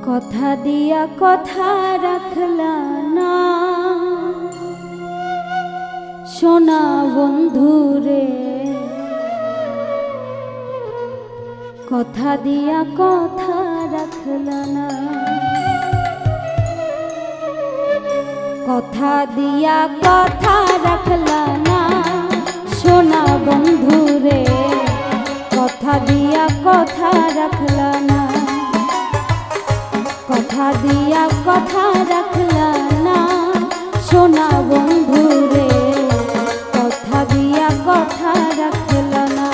কথা দিয়া কথা রাখলা না সোনা বন্ধুরে, কথা দিয়া কথা রাখলা না, কথা দিয়া কথা রাখলা না সোনা বন্ধুরে, কথা দিয়া কথা রাখলা না, কথা দিয়া কথা রাখলা না সোনা বন্ধুরে, কথা দিয়া কথা রাখলা না।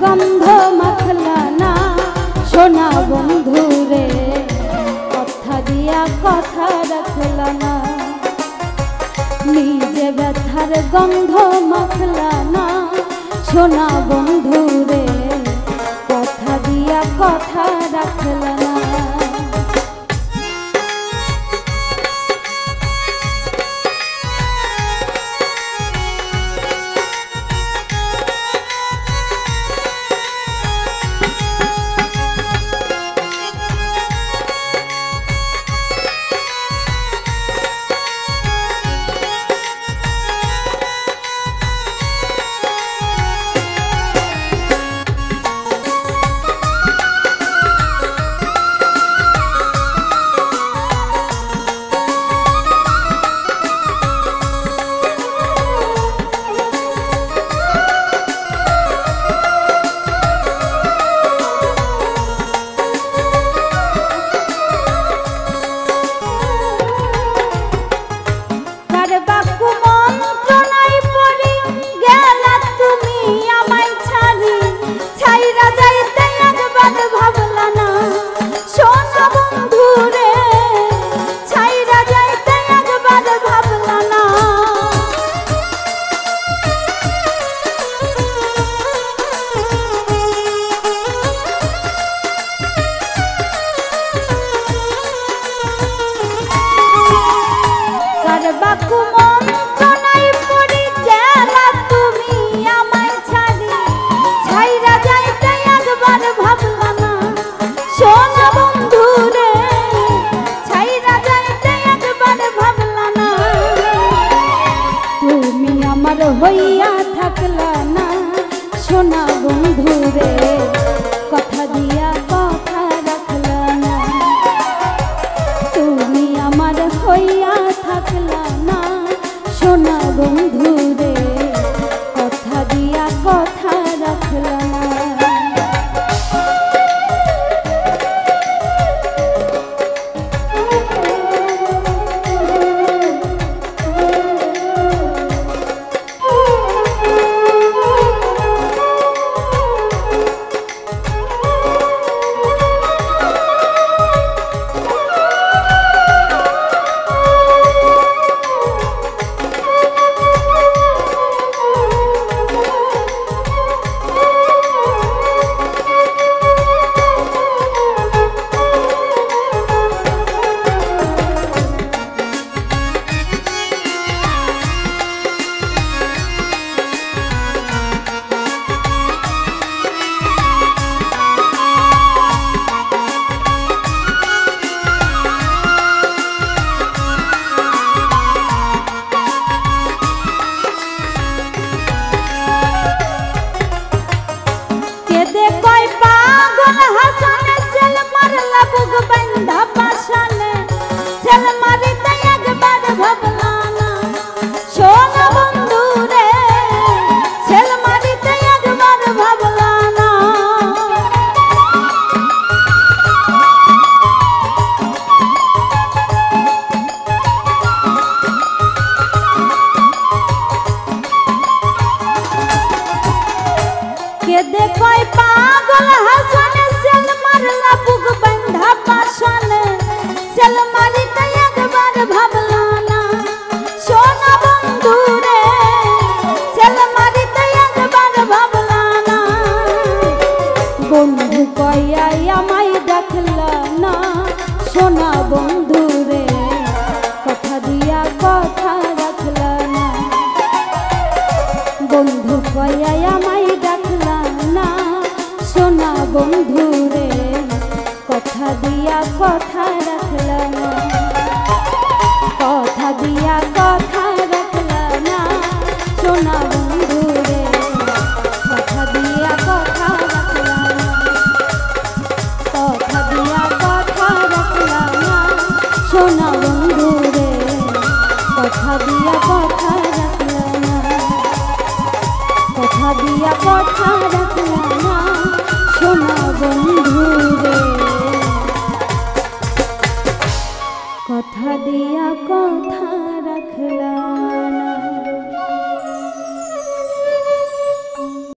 গন্ধ মাখলা না সোনা বন্ধুরে, কথা দিয়া কথা রাখলা না, নিজে ব্যথার গন্ধ মাখলা না সোনা বন্ধুরে, কথা দিয়া কথা রাখলা না। হইয়া থাকলা না সোনা বন্ধুরে, কথা দিয়া কথা রাখলা না, তুমি আমার হইয়া থাকলা না সোনা বন্ধুরে, কথা দিয়া কথা রাখলা না। রাখলা না, কথা দিয়া কথা রাখলা না সোনা বন্ধু রে, কথা দিয়া কথা রাখলা না, কথা দিয়া কথা রাখলা না সোনা বন্ধু রে, কথা দিয়া কথা রাখলা না, কথা দিয়া কথা রাখলা না সোনা বন্ধু।